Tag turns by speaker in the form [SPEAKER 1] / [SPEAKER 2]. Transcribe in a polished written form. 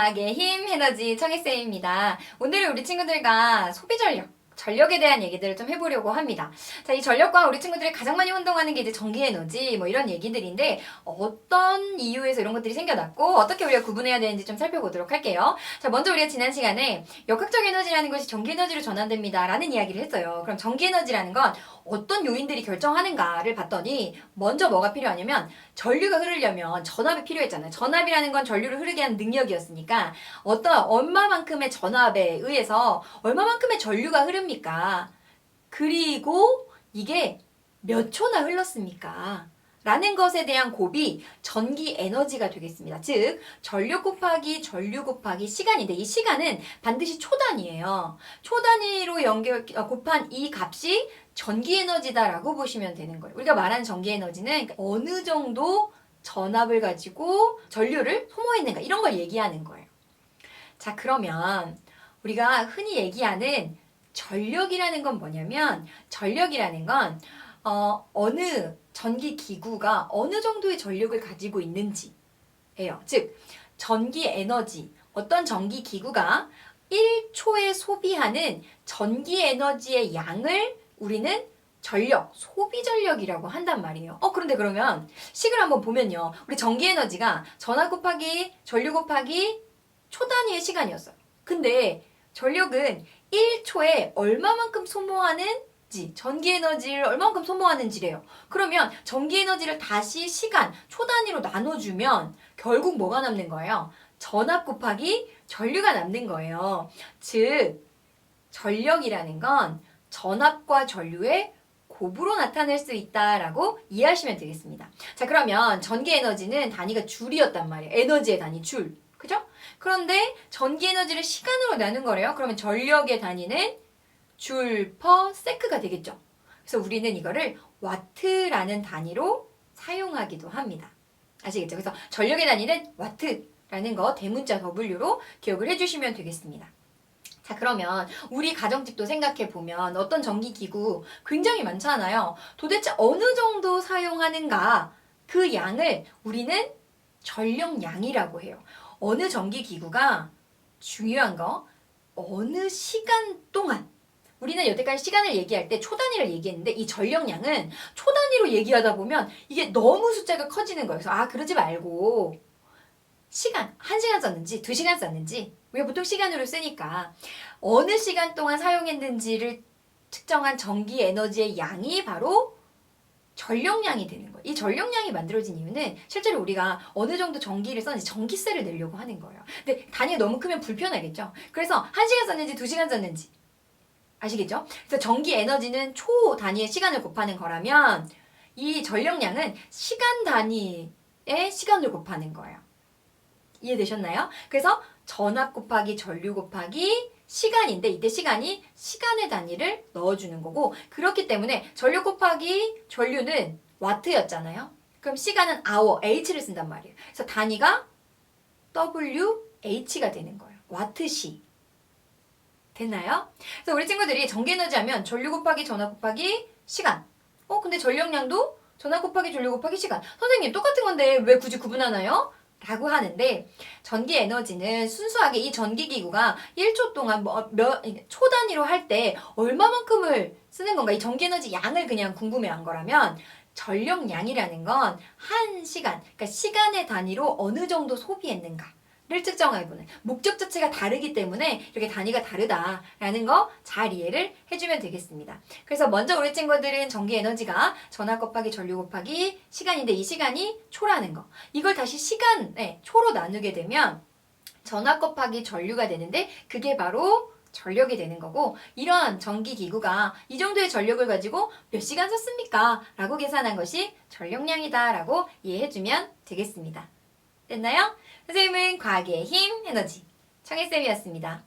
[SPEAKER 1] 과학의 힘 에너지 청혜쌤입니다. 오늘은 우리 친구들과 소비 전력에 대한 얘기들을 좀 해보려고 합니다. 자, 이 전력과 우리 친구들이 가장 많이 혼동하는 게 이제 전기 에너지 뭐 이런 얘기들인데 어떤 이유에서 이런 것들이 생겨났고 어떻게 우리가 구분해야 되는지 좀 살펴보도록 할게요. 자, 먼저 우리가 지난 시간에 역학적 에너지라는 것이 전기 에너지로 전환됩니다 라는 이야기를 했어요. 그럼 전기 에너지라는 건 어떤 요인들이 결정하는가를 봤더니 먼저 뭐가 필요하냐면 전류가 흐르려면 전압이 필요했잖아요. 전압이라는 건 전류를 흐르게 하는 능력이었으니까 얼마만큼의 전압에 의해서 얼마만큼의 전류가 흐릅니까? 그리고 이게 몇 초나 흘렀습니까? 라는 것에 대한 곱이 전기 에너지가 되겠습니다. 즉 전류 곱하기 전류 곱하기 시간인데 이 시간은 반드시 초 단위예요. 초 단위로 곱한 이 값이 전기 에너지다라고 보시면 되는 거예요. 우리가 말하는 전기 에너지는 어느 정도 전압을 가지고 전류를 소모했는가 이런 걸 얘기하는 거예요. 자, 그러면 우리가 흔히 얘기하는 전력이라는 건 뭐냐면 전력이라는 건 어느 전기 기구가 어느 정도의 전력을 가지고 있는지예요. 즉 전기 에너지, 어떤 전기 기구가 1초에 소비하는 전기 에너지의 양을 우리는 전력, 소비 전력이라고 한단 말이에요. 그런데 그러면 식을 한번 보면요. 우리 전기 에너지가 전압 곱하기 전류 곱하기 초 단위의 시간이었어요. 근데 전력은 1초에 얼마만큼 소모하는지, 전기 에너지를 얼마만큼 소모하는지래요. 그러면 전기 에너지를 다시 시간, 초 단위로 나눠주면 결국 뭐가 남는 거예요? 전압 곱하기 전류가 남는 거예요. 즉, 전력이라는 건 전압과 전류의 곱으로 나타낼 수 있다라고 이해하시면 되겠습니다. 자, 그러면 전기 에너지는 단위가 줄이었단 말이에요. 에너지의 단위 줄. 그죠? 그런데 전기 에너지를 시간으로 나눈 거래요. 그러면 전력의 단위는 줄 퍼 세크가 되겠죠. 그래서 우리는 이거를 와트라는 단위로 사용하기도 합니다. 아시겠죠? 그래서 전력의 단위는 와트라는 거 대문자 W로 기억을 해주시면 되겠습니다. 자, 그러면 우리 가정집도 생각해 보면 어떤 전기기구 굉장히 많잖아요. 도대체 어느 정도 사용하는가 그 양을 우리는 전력량이라고 해요. 어느 전기기구가 중요한 거 어느 시간 동안 우리는 여태까지 시간을 얘기할 때 초 단위를 얘기했는데 이 전력량은 초 단위로 얘기하다 보면 이게 너무 숫자가 커지는 거예요. 그래서 그러지 말고 시간, 1시간 썼는지 2시간 썼는지 우리가 보통 시간으로 쓰니까 어느 시간 동안 사용했는지를 측정한 전기 에너지의 양이 바로 전력량이 되는 거예요. 이 전력량이 만들어진 이유는 실제로 우리가 어느 정도 전기를 썼는지 전기세를 내려고 하는 거예요. 근데 단위가 너무 크면 불편하겠죠. 그래서 1시간 썼는지 2시간 썼는지 아시겠죠? 그래서 전기 에너지는 초 단위의 시간을 곱하는 거라면 이 전력량은 시간 단위의 시간을 곱하는 거예요. 이해되셨나요? 그래서 전압 곱하기 전류 곱하기 시간인데 이때 시간이 시간의 단위를 넣어주는 거고 그렇기 때문에 전류 곱하기 전류는 와트였잖아요. 그럼 시간은 hour, H를 쓴단 말이에요. 그래서 단위가 WH가 되는 거예요. 와트시. 됐나요? 그래서 우리 친구들이 전기에너지 하면 전류 곱하기 전압 곱하기 시간. 근데 전력량도 전압 곱하기 전류 곱하기 시간. 선생님 똑같은 건데 왜 굳이 구분하나요? 라고 하는데 전기 에너지는 순수하게 이 전기기구가 1초 동안 초 단위로 할 때 얼마만큼을 쓰는 건가 이 전기 에너지 양을 그냥 궁금해한 거라면 전력량이라는 건 1시간, 그러니까 시간의 단위로 어느 정도 소비했는가를 측정해보는 목적 자체가 다르기 때문에 이렇게 단위가 다르다라는 거 잘 이해를 해주면 되겠습니다. 그래서 먼저 우리 친구들은 전기 에너지가 전압 곱하기 전류 곱하기 시간인데 이 시간이 초라는 거 이걸 다시 시간에 초로 나누게 되면 전압 곱하기 전류가 되는데 그게 바로 전력이 되는 거고 이런 전기기구가 이 정도의 전력을 가지고 몇 시간 썼습니까? 라고 계산한 것이 전력량이다 라고 이해해주면 되겠습니다. 됐나요? 선생님은 과학의 힘 에너지 청혜쌤이었습니다.